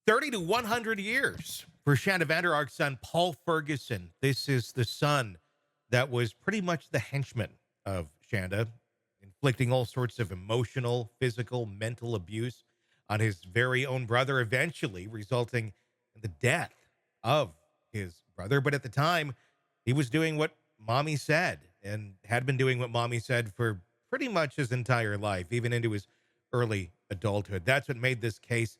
30 to 100 years for Shanda Ark's son, Paul Ferguson. This is the son that was pretty much the henchman of Shanda, inflicting all sorts of emotional, physical, mental abuse on his very own brother, eventually resulting in the death of his brother. But at the time, he was doing what mommy said and had been doing what mommy said for pretty much his entire life, even into his early adulthood. That's what made this case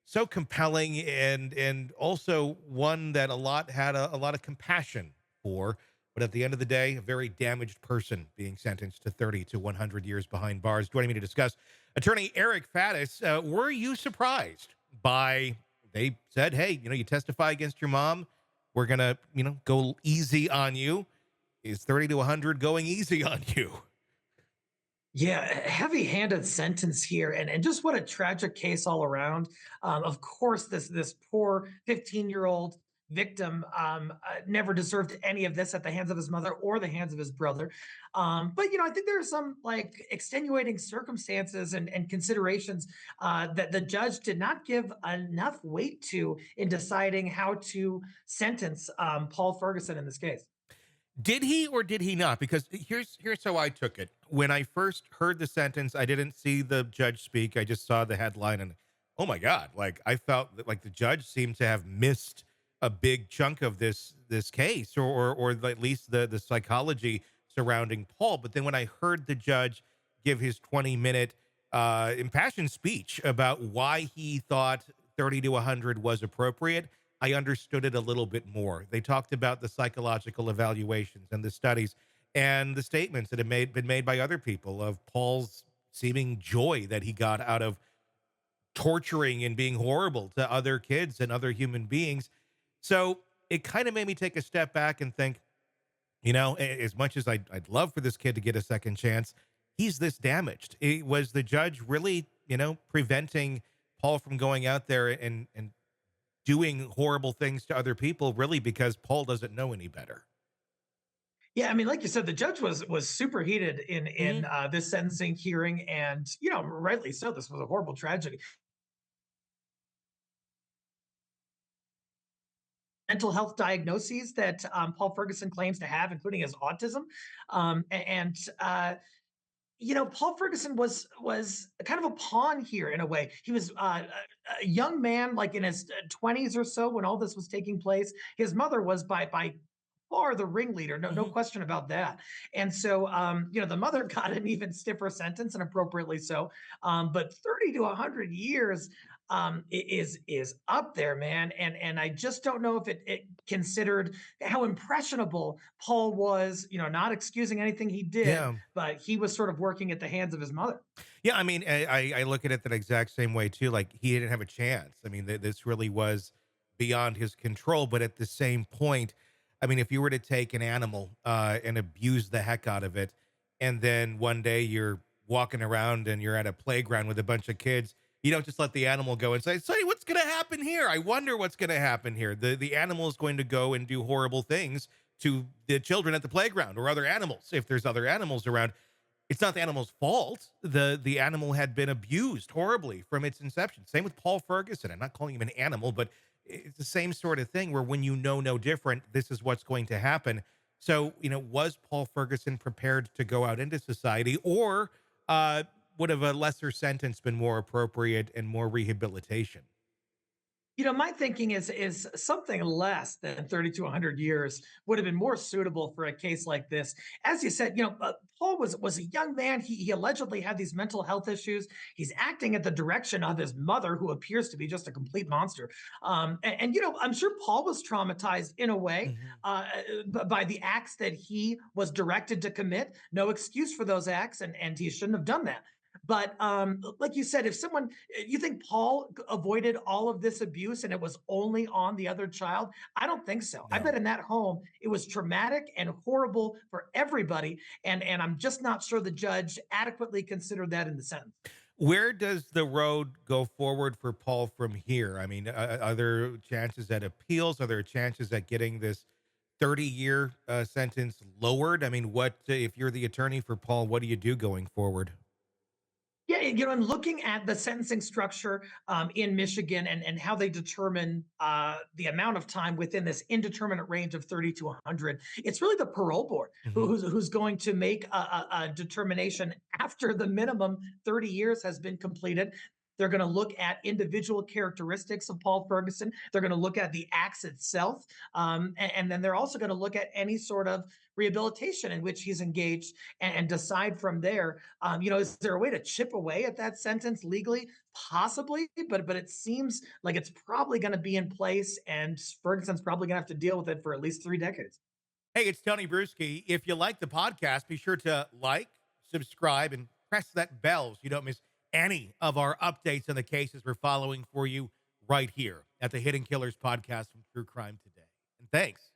so compelling, and also one that a lot had a lot of compassion for. But at the end of the day, a very damaged person being sentenced to 30 to 100 years behind bars. Joining me to discuss, attorney Eric Faddis. Were you surprised by, they said, hey, you testify against your mom, we're gonna go easy on you? Is 30 to 100 going easy on you? Yeah, heavy-handed sentence here, and just what a tragic case all around. Of course, this poor 15-year-old victim never deserved any of this at the hands of his mother or the hands of his brother. But I think there are some like extenuating circumstances and considerations that the judge did not give enough weight to in deciding how to sentence Paul Ferguson in this case. Did he or did he not? Because here's how I took it. When I first heard the sentence, I didn't see the judge speak. I just saw the headline, and oh my God, like I felt that like the judge seemed to have missed a big chunk of this case, or at least the psychology surrounding Paul. But then when I heard the judge give his 20-minute impassioned speech about why he thought 30 to 100 was appropriate, I understood it a little bit more. They talked about the psychological evaluations and the studies and the statements that had been made by other people of Paul's seeming joy that he got out of torturing and being horrible to other kids and other human beings. So it kind of made me take a step back and think, as much as I'd love for this kid to get a second chance, he's this damaged. Was the judge really, preventing Paul from going out there and doing horrible things to other people, really because Paul doesn't know any better? Yeah, I mean, like you said, the judge was super heated in Mhm. this sentencing hearing, and rightly so. This was a horrible tragedy. Mental health diagnoses that Paul Ferguson claims to have, including his autism, and Paul Ferguson was kind of a pawn here in a way. He was a young man, like in his 20s or so, when all this was taking place. His mother was by far the ringleader, no Mhm. question about that. And so, the mother got an even stiffer sentence, and appropriately so. But 30 to 100 years is up there, man. And I just don't know if it considered how impressionable Paul was. Not excusing anything he did, Yeah. but he was sort of working at the hands of his mother. Yeah, I mean, I look at it that exact same way too. Like he didn't have a chance. I mean, this really was beyond his control. But at the same point, I mean, if you were to take an animal and abuse the heck out of it, and then one day you're walking around and you're at a playground with a bunch of kids, you don't just let the animal go and say, what's going to happen here? I wonder what's going to happen here." The animal is going to go and do horrible things to the children at the playground or other animals if there's other animals around. It's not the animal's fault. The animal had been abused horribly from its inception. Same with Paul Ferguson. I'm not calling him an animal, but it's the same sort of thing where when you know no different, this is what's going to happen. So, was Paul Ferguson prepared to go out into society, or would have a lesser sentence been more appropriate and more rehabilitation? My thinking is something less than 30 to 100 years would have been more suitable for a case like this. As you said, Paul was a young man. He allegedly had these mental health issues. He's acting at the direction of his mother, who appears to be just a complete monster. I'm sure Paul was traumatized in a way Mhm. by the acts that he was directed to commit. No excuse for those acts, and he shouldn't have done that. But like you said, if someone, you think Paul avoided all of this abuse and it was only on the other child? I don't think so. I No. bet in that home it was traumatic and horrible for everybody, and I'm just not sure the judge adequately considered that in the sentence. Where does the road go forward for Paul from here? I mean, are there chances at appeals? Are there chances at getting this 30-year sentence lowered? I mean, what if you're the attorney for Paul? What do you do going forward? Yeah, and looking at the sentencing structure in Michigan and how they determine the amount of time within this indeterminate range of 30 to 100, it's really the parole board Mhm. who's going to make a determination after the minimum 30 years has been completed. They're going to look at individual characteristics of Paul Ferguson. They're going to look at the acts itself. And then they're also going to look at any sort of rehabilitation in which he's engaged and decide from there. Is there a way to chip away at that sentence legally? Possibly, but it seems like it's probably going to be in place, and Ferguson's probably going to have to deal with it for at least 3 decades. Hey, it's Tony Brueski. If you like the podcast, be sure to like, subscribe, and press that bell so you don't miss any of our updates on the cases we're following for you right here at the Hidden Killers podcast from True Crime Today. And thanks